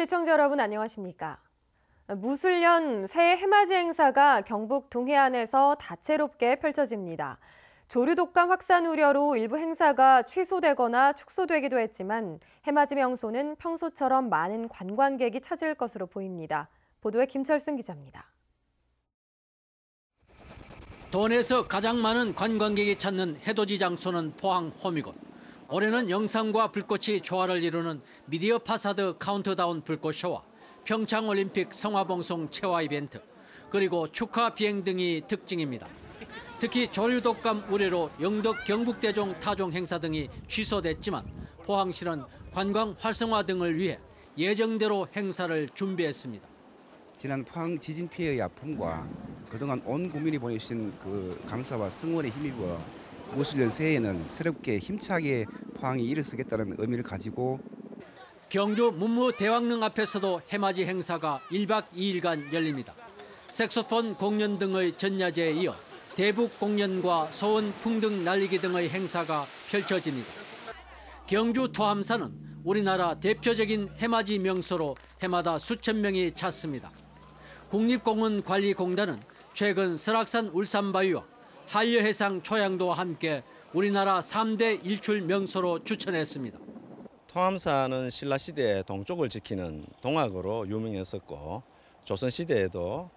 시청자 여러분 안녕하십니까? 무술년 새해 해맞이 행사가 경북 동해안에서 다채롭게 펼쳐집니다. 조류 독감 확산 우려로 일부 행사가 취소되거나 축소되기도 했지만 해맞이 명소는 평소처럼 많은 관광객이 찾을 것으로 보입니다. 보도에 김철승 기자입니다. 동해에서 가장 많은 관광객이 찾는 해돋이 장소는 포항 호미곶. 올해는 영상과 불꽃이 조화를 이루는 미디어 파사드 카운트다운 불꽃쇼와 평창올림픽 성화봉송 체화 이벤트, 그리고 축하 비행 등이 특징입니다. 특히 조류독감 우려로 영덕 경북대종 타종 행사 등이 취소됐지만 포항시는 관광 활성화 등을 위해 예정대로 행사를 준비했습니다. 지난 포항 지진 피해의 아픔과 그동안 온 국민이 보내주신 그 감사와 성원에 힘입어 무술년 새해에는 새롭게 힘차게 포항이 일어서겠다는 의미를 가지고 경주 문무대왕릉 앞에서도 해맞이 행사가 1박 2일간 열립니다. 색소폰 공연 등의 전야제에 이어 대북 공연과 소원 풍등 날리기 등의 행사가 펼쳐집니다. 경주 토함산은 우리나라 대표적인 해맞이 명소로 해마다 수천 명이 찾습니다. 국립공원관리공단은 최근 설악산 울산바위와 한려해상 초양도와 함께 우리나라 3대 일출 명소로 추천했습니다. 토함산은 신라시대의 동쪽을 지키는 동학으로 유명했었고 조선시대에도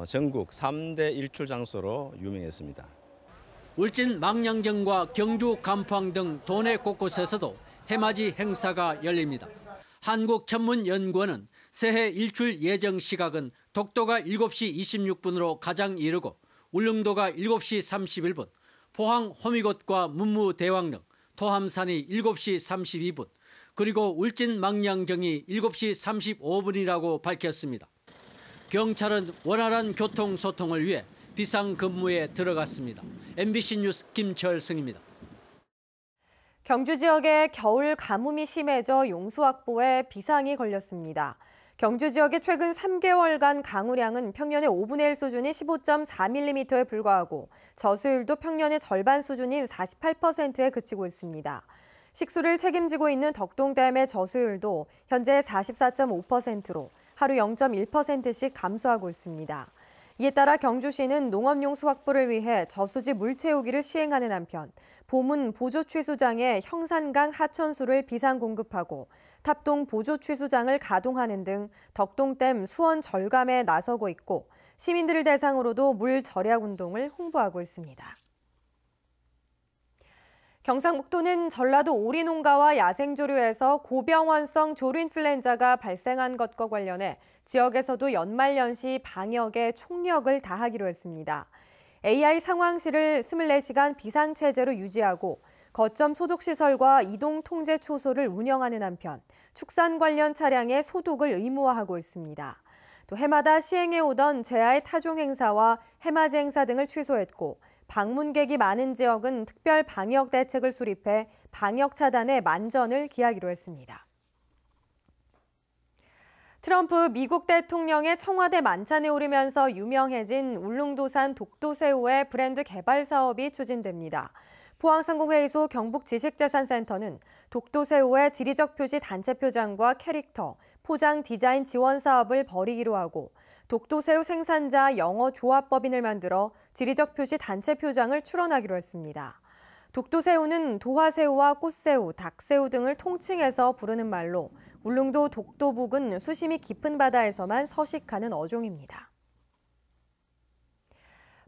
전국 3대 일출 장소로 유명했습니다. 울진 망량정과 경주 간포항 등 도내 곳곳에서도 해맞이 행사가 열립니다. 한국천문연구원은 새해 일출 예정 시각은 독도가 7시 26분으로 가장 이르고 울릉도가 7시 31분, 포항 호미곶과 문무대왕릉, 토함산이 7시 32분, 그리고 울진 망량정이 7시 35분이라고 밝혔습니다. 경찰은 원활한 교통소통을 위해 비상근무에 들어갔습니다. MBC 뉴스 김철승입니다. 경주 지역에 겨울 가뭄이 심해져 용수 확보에 비상이 걸렸습니다. 경주 지역의 최근 3개월간 강우량은 평년의 5분의 1 수준인 15.4mm에 불과하고 저수율도 평년의 절반 수준인 48%에 그치고 있습니다. 식수를 책임지고 있는 덕동댐의 저수율도 현재 44.5%로 하루 0.1%씩 감소하고 있습니다. 이에 따라 경주시는 농업용수 확보를 위해 저수지 물 채우기를 시행하는 한편 보문 보조취수장에 형산강 하천수를 비상 공급하고 탑동 보조취수장을 가동하는 등 덕동댐 수원 절감에 나서고 있고 시민들을 대상으로도 물 절약 운동을 홍보하고 있습니다. 경상북도는 전라도 오리농가와 야생조류에서 고병원성 조류인플루엔자가 발생한 것과 관련해 지역에서도 연말연시 방역에 총력을 다하기로 했습니다. AI 상황실을 24시간 비상체제로 유지하고 거점 소독시설과 이동 통제 초소를 운영하는 한편 축산 관련 차량의 소독을 의무화하고 있습니다. 또 해마다 시행해오던 제아의 타종 행사와 해맞이 행사 등을 취소했고 방문객이 많은 지역은 특별 방역 대책을 수립해 방역 차단에 만전을 기하기로 했습니다. 트럼프 미국 대통령의 청와대 만찬에 오르면서 유명해진 울릉도산 독도새우의 브랜드 개발 사업이 추진됩니다. 포항상공회의소 경북지식재산센터는 독도새우의 지리적 표시 단체 표장과 캐릭터, 포장 디자인 지원 사업을 벌이기로 하고 독도새우 생산자 영어 조합법인을 만들어 지리적 표시 단체 표장을 출원하기로 했습니다. 독도새우는 도화새우와 꽃새우, 닭새우 등을 통칭해서 부르는 말로 울릉도 독도 부근 수심이 깊은 바다에서만 서식하는 어종입니다.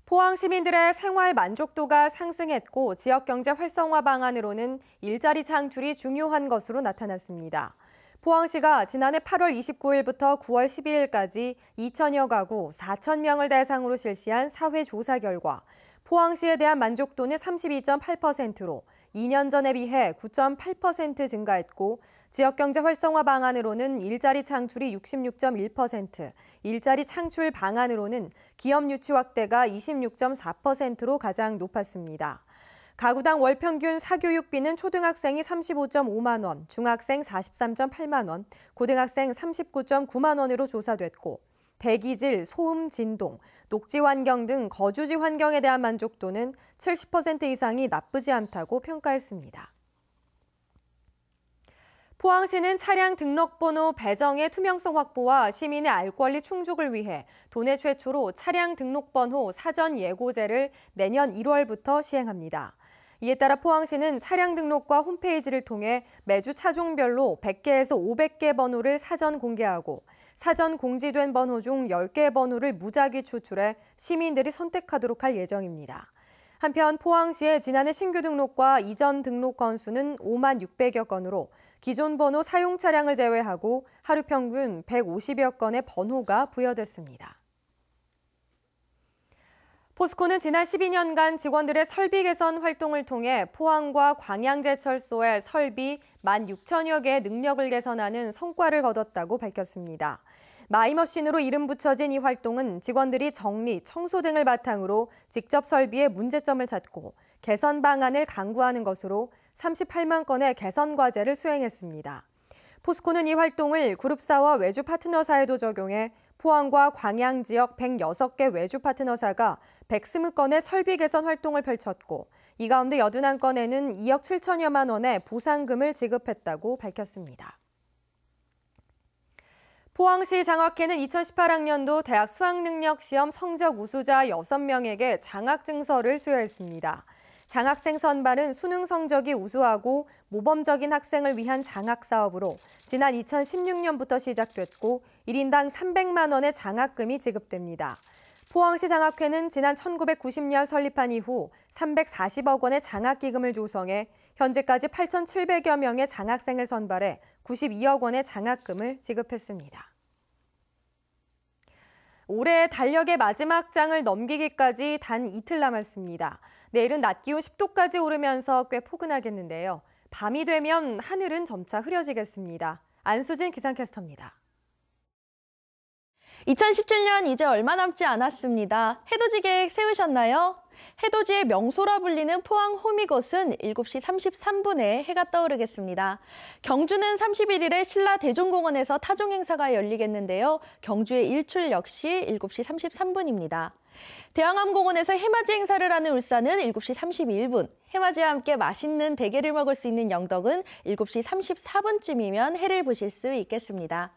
포항 시민들의 생활 만족도가 상승했고 지역 경제 활성화 방안으로는 일자리 창출이 중요한 것으로 나타났습니다. 포항시가 지난해 8월 29일부터 9월 12일까지 2천여 가구 4천 명을 대상으로 실시한 사회조사 결과 포항시에 대한 만족도는 32.8%로 2년 전에 비해 9.8% 증가했고 지역경제 활성화 방안으로는 일자리 창출이 66.1%, 일자리 창출 방안으로는 기업 유치 확대가 26.4%로 가장 높았습니다. 가구당 월 평균 사교육비는 초등학생이 35.5만 원, 중학생 43.8만 원, 고등학생 39.9만 원으로 조사됐고 대기질, 소음, 진동, 녹지 환경 등 거주지 환경에 대한 만족도는 70% 이상이 나쁘지 않다고 평가했습니다. 포항시는 차량 등록번호 배정의 투명성 확보와 시민의 알 권리 충족을 위해 도내 최초로 차량 등록번호 사전 예고제를 내년 1월부터 시행합니다. 이에 따라 포항시는 차량 등록과 홈페이지를 통해 매주 차종별로 100개에서 500개 번호를 사전 공개하고 사전 공지된 번호 중 10개 번호를 무작위 추출해 시민들이 선택하도록 할 예정입니다. 한편 포항시의 지난해 신규 등록과 이전 등록 건수는 5만 600여 건으로 기존 번호 사용 차량을 제외하고 하루 평균 150여 건의 번호가 부여됐습니다. 포스코는 지난 12년간 직원들의 설비 개선 활동을 통해 포항과 광양제철소의 설비 16,000여 개의 능력을 개선하는 성과를 거뒀다고 밝혔습니다. 마이머신으로 이름 붙여진 이 활동은 직원들이 정리, 청소 등을 바탕으로 직접 설비의 문제점을 찾고 개선 방안을 강구하는 것으로 38만 건의 개선 과제를 수행했습니다. 포스코는 이 활동을 그룹사와 외주 파트너사에도 적용해 포항과 광양 지역 106개 외주 파트너사가 120건의 설비 개선 활동을 펼쳤고 이 가운데 81건에는 2억 7천여만 원의 보상금을 지급했다고 밝혔습니다. 포항시 장학회는 2018학년도 대학 수학능력시험 성적 우수자 6명에게 장학증서를 수여했습니다. 장학생 선발은 수능 성적이 우수하고 모범적인 학생을 위한 장학사업으로 지난 2016년부터 시작됐고 1인당 300만 원의 장학금이 지급됩니다. 포항시 장학회는 지난 1990년 설립한 이후 340억 원의 장학기금을 조성해 현재까지 8,700여 명의 장학생을 선발해 92억 원의 장학금을 지급했습니다. 올해 달력의 마지막 장을 넘기기까지 단 이틀 남았습니다. 내일은 낮 기온 10도까지 오르면서 꽤 포근하겠는데요. 밤이 되면 하늘은 점차 흐려지겠습니다. 안수진 기상캐스터입니다. 2017년 이제 얼마 남지 않았습니다. 해돋이 계획 세우셨나요? 해돋이의 명소라 불리는 포항 호미곶은 7시 33분에 해가 떠오르겠습니다. 경주는 31일에 신라대종공원에서 타종 행사가 열리겠는데요. 경주의 일출 역시 7시 33분입니다. 대왕암공원에서 해맞이 행사를 하는 울산은 7시 31분, 해맞이와 함께 맛있는 대게를 먹을 수 있는 영덕은 7시 34분쯤이면 해를 보실 수 있겠습니다.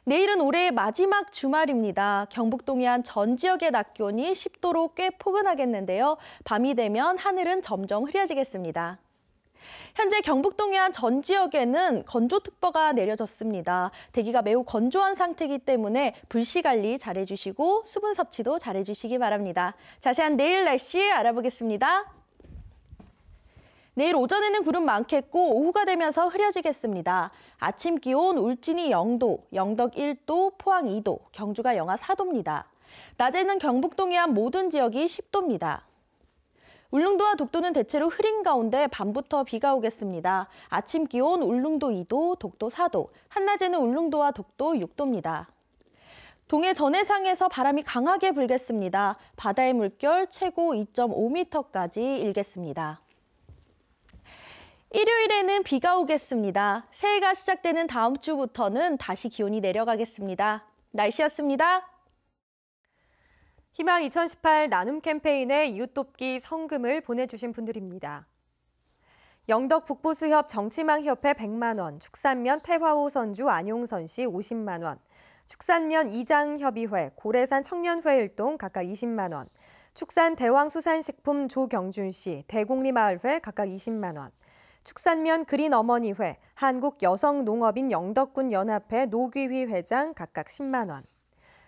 내일은 올해의 마지막 주말입니다. 경북 동해안 전 지역의 낮 기온이 10도로 꽤 포근하겠는데요. 밤이 되면 하늘은 점점 흐려지겠습니다. 현재 경북 동해안 전 지역에는 건조특보가 내려졌습니다. 대기가 매우 건조한 상태이기 때문에 불씨 관리 잘해주시고 수분 섭취도 잘해주시기 바랍니다. 자세한 내일 날씨 알아보겠습니다. 내일 오전에는 구름 많겠고 오후가 되면서 흐려지겠습니다. 아침 기온 울진이 0도, 영덕 1도, 포항 2도, 경주가 영하 4도입니다. 낮에는 경북 동해안 모든 지역이 10도입니다. 울릉도와 독도는 대체로 흐린 가운데 밤부터 비가 오겠습니다. 아침 기온 울릉도 2도, 독도 4도, 한낮에는 울릉도와 독도 6도입니다. 동해 전해상에서 바람이 강하게 불겠습니다. 바다의 물결 최고 2.5m까지 일겠습니다. 일요일에는 비가 오겠습니다. 새해가 시작되는 다음 주부터는 다시 기온이 내려가겠습니다. 날씨였습니다. 희망 2018 나눔 캠페인에 이웃돕기 성금을 보내주신 분들입니다. 영덕 북부수협 정치망협회 100만 원, 축산면 태화호 선주 안용선 씨 50만 원, 축산면 이장협의회 고래산 청년회일동 각각 20만 원, 축산 대왕수산식품 조경준 씨 대곡리마을회 각각 20만 원, 축산면 그린어머니회 한국여성농업인 영덕군 연합회 노귀휘 회장 각각 10만 원,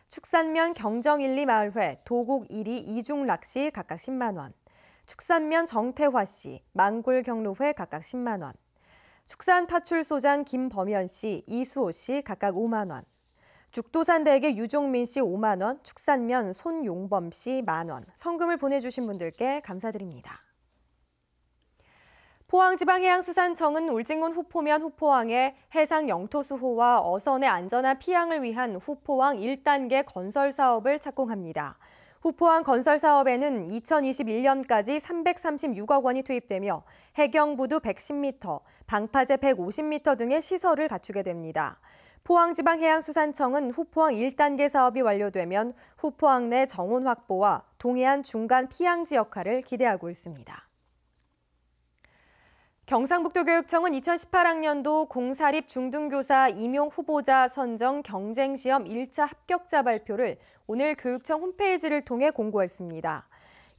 축산면 경정1리마을회 도곡 1리 이중락 씨 각각 10만 원, 축산면 정태화 씨 망골경로회 각각 10만 원, 축산파출소장 김범현 씨 이수호 씨 각각 5만 원, 죽도산대게 유종민 씨 5만 원, 축산면 손용범 씨 만 원, 성금을 보내주신 분들께 감사드립니다. 포항지방해양수산청은 울진군 후포면 후포항에 해상 영토수호와 어선의 안전한 피항을 위한 후포항 1단계 건설 사업을 착공합니다. 후포항 건설 사업에는 2021년까지 336억 원이 투입되며 해경부두 110m, 방파제 150m 등의 시설을 갖추게 됩니다. 포항지방해양수산청은 후포항 1단계 사업이 완료되면 후포항 내 정원 확보와 동해안 중간 피항지 역할을 기대하고 있습니다. 경상북도교육청은 2018학년도 공사립 중등교사 임용 후보자 선정 경쟁시험 1차 합격자 발표를 오늘 교육청 홈페이지를 통해 공고했습니다.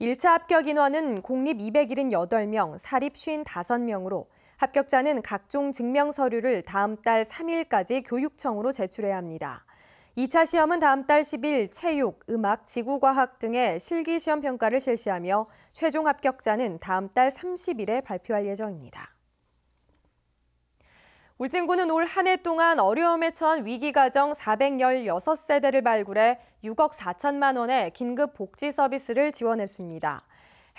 1차 합격 인원은 공립 278명, 사립 55명으로 합격자는 각종 증명 서류를 다음 달 3일까지 교육청으로 제출해야 합니다. 2차 시험은 다음 달 10일 체육, 음악, 지구과학 등의 실기시험 평가를 실시하며 최종 합격자는 다음 달 30일에 발표할 예정입니다. 울진군은 올 한 해 동안 어려움에 처한 위기가정 416세대를 발굴해 6억 4천만 원의 긴급 복지 서비스를 지원했습니다.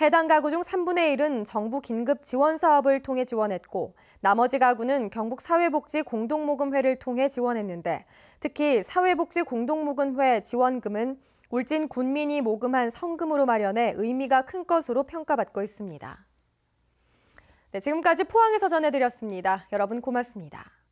해당 가구 중 3분의 1은 정부 긴급 지원 사업을 통해 지원했고 나머지 가구는 경북 사회복지 공동모금회를 통해 지원했는데 특히 사회복지 공동모금회 지원금은 울진 군민이 모금한 성금으로 마련해 의미가 큰 것으로 평가받고 있습니다. 네, 지금까지 포항에서 전해드렸습니다. 여러분 고맙습니다.